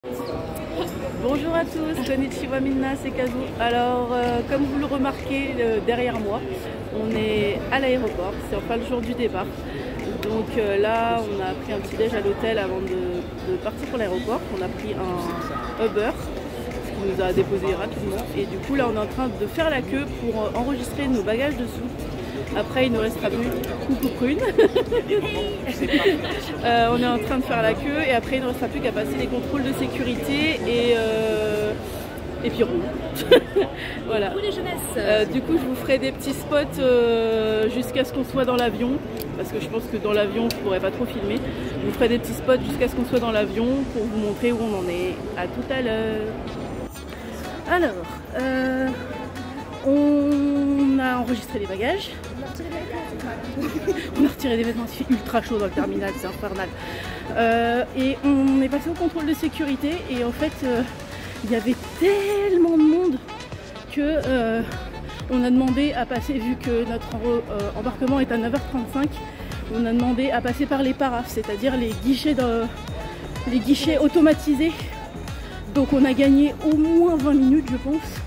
Bonjour à tous, konnichiwa minna, c'est Kazu. Alors, comme vous le remarquez derrière moi, on est à l'aéroport, c'est enfin le jour du départ. Donc là, on a pris un petit déj à l'hôtel avant de partir pour l'aéroport. On a pris un Uber, ce qui nous a déposé rapidement. Et du coup, là, on est en train de faire la queue pour enregistrer nos bagages dessous. Après, il ne nous restera plus coucou prune. On est en train de faire la queue et après, il ne restera plus qu'à passer les contrôles de sécurité et puis roule. Voilà. Du coup, je vous ferai des petits spots jusqu'à ce qu'on soit dans l'avion. Parce que je pense que dans l'avion, je ne pourrais pas trop filmer. Je vous ferai des petits spots jusqu'à ce qu'on soit dans l'avion pour vous montrer où on en est. À tout à l'heure. Alors, on a enregistré les bagages. On a retiré des vêtements, il fait ultra chaud dans le terminal, c'est infernal. Et on est passé au contrôle de sécurité et en fait il y avait tellement de monde que on a demandé à passer, vu que notre embarquement est à 9h35, on a demandé à passer par les parafs, c'est-à-dire les guichets automatisés. Donc on a gagné au moins 20 minutes je pense.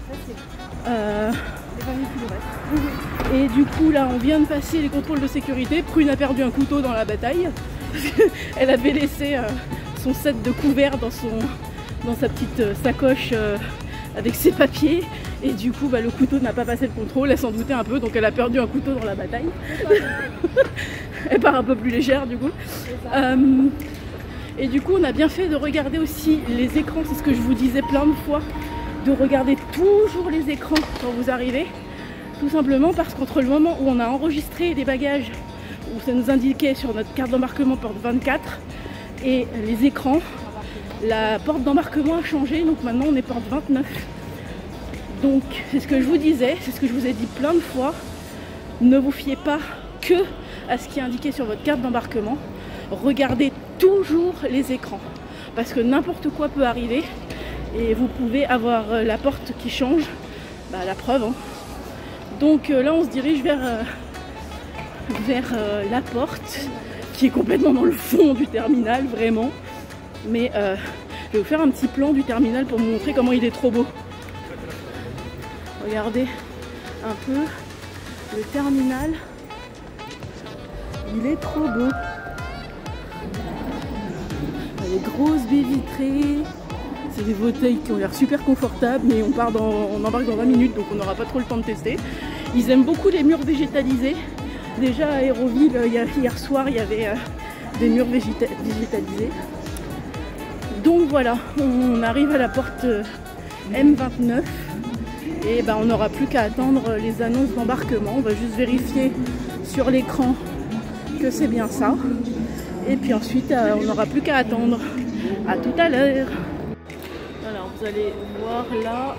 Et du coup là on vient de passer les contrôles de sécurité. Prune a perdu un couteau dans la bataille. Elle avait laissé son set de couverts dans sa petite sacoche avec ses papiers. Et du coup le couteau n'a pas passé le contrôle, elle s'en doutait un peu, donc elle a perdu un couteau dans la bataille. Elle part un peu plus légère du coup. Et du coup on a bien fait de regarder aussi les écrans, c'est ce que je vous disais plein de fois, de regarder toujours les écrans quand vous arrivez. Tout simplement parce qu'entre le moment où on a enregistré des bagages, où ça nous indiquait sur notre carte d'embarquement porte 24, et les écrans, la porte d'embarquement a changé, donc maintenant on est porte 29. Donc c'est ce que je vous disais, c'est ce que je vous ai dit plein de fois, ne vous fiez pas que à ce qui est indiqué sur votre carte d'embarquement, regardez toujours les écrans, parce que n'importe quoi peut arriver, et vous pouvez avoir la porte qui change, la preuve, hein. Donc là on se dirige vers la porte qui est complètement dans le fond du terminal, vraiment. Mais je vais vous faire un petit plan du terminal pour vous montrer comment il est trop beau. Regardez un peu le terminal, il est trop beau. Les grosses baies vitrées, c'est des fauteuils qui ont l'air super confortables, mais on embarque dans 20 minutes, donc on n'aura pas trop le temps de tester. Ils aiment beaucoup les murs végétalisés. Déjà à Aéroville, hier soir, il y avait des murs végétalisés. Donc voilà, on arrive à la porte M29 et on n'aura plus qu'à attendre les annonces d'embarquement. On va juste vérifier sur l'écran que c'est bien ça. Et puis ensuite, on n'aura plus qu'à attendre. À tout à l'heure. Alors vous allez voir là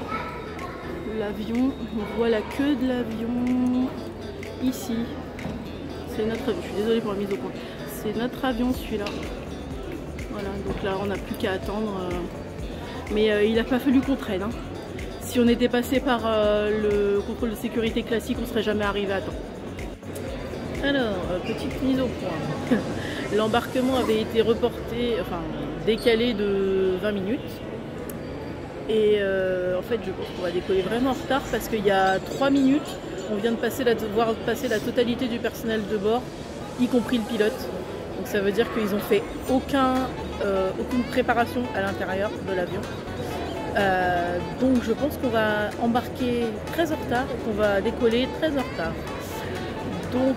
l'avion, on voit la queue de l'avion ici. C'est notre avion, je suis désolée pour la mise au point. C'est notre avion celui-là. Voilà, donc là on n'a plus qu'à attendre. Mais il n'a pas fallu qu'on traîne. Hein. Si on était passé par le contrôle de sécurité classique, on ne serait jamais arrivé à temps. Alors, petite mise au point. L'embarquement avait été reporté, enfin décalé de 20 minutes. Et en fait je pense qu'on va décoller vraiment en retard parce qu'il y a 3 minutes on vient de voir passer la totalité du personnel de bord, y compris le pilote. Donc ça veut dire qu'ils ont fait aucune préparation à l'intérieur de l'avion. Donc je pense qu'on va embarquer très en retard et qu'on va décoller très en retard. Donc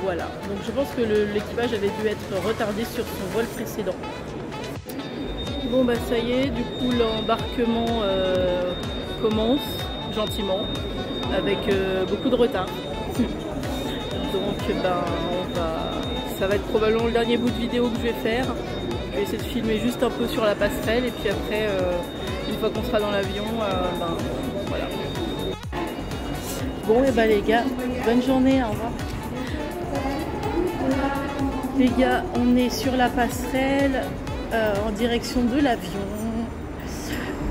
voilà, donc je pense que l'équipage avait dû être retardé sur son vol précédent. Bon ça y est, du coup l'embarquement commence gentiment avec beaucoup de retard. Donc ça va être probablement le dernier bout de vidéo que je vais faire. Je vais essayer de filmer juste un peu sur la passerelle et puis après une fois qu'on sera dans l'avion, voilà. Bon et les gars, bonne journée, au revoir. Les gars, on est sur la passerelle. En direction de l'avion.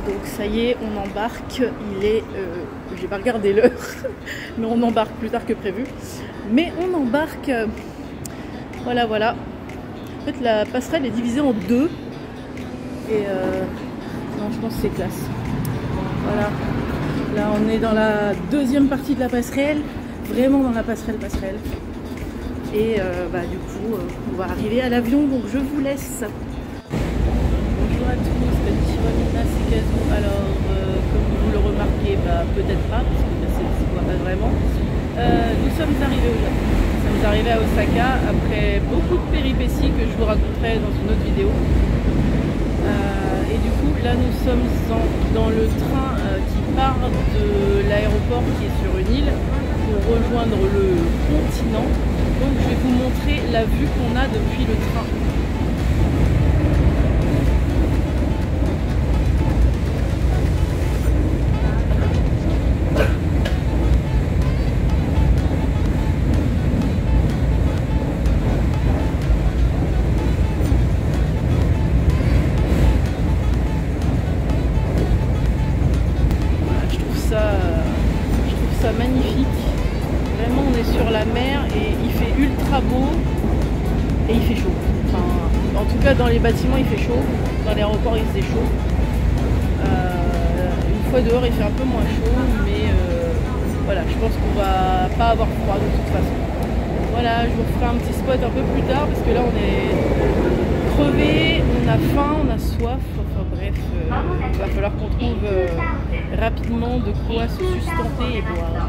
Donc ça y est, on embarque. Il est, j'ai pas regardé l'heure, mais on embarque plus tard que prévu. Mais on embarque. Voilà. En fait, la passerelle est divisée en deux. Et franchement c'est classe. Voilà, là on est dans la deuxième partie de la passerelle, vraiment dans la passerelle. Et du coup on va arriver à l'avion, donc je vous laisse. Bonjour à tous, Konnichiwa, c'est Kazu. Alors comme vous le remarquez, peut-être pas, parce que ça ne se voit pas vraiment. Nous sommes arrivés au Japon. Nous sommes arrivés à Osaka après beaucoup de péripéties que je vous raconterai dans une autre vidéo. Et du coup là nous sommes dans le train qui part de l'aéroport qui est sur une île pour rejoindre le continent. Donc je vais vous montrer la vue qu'on a depuis le train. Magnifique, vraiment on est sur la mer et il fait ultra beau et il fait chaud, enfin, en tout cas dans les bâtiments il fait chaud, dans l'aéroport il faisait chaud, une fois dehors il fait un peu moins chaud, mais voilà, je pense qu'on va pas avoir froid de toute façon. Voilà, je vous ferai un petit spot un peu plus tard parce que là on est crevé, on a faim, on a soif, enfin bref, il va falloir qu'on trouve rapidement de quoi se sustenter et boire.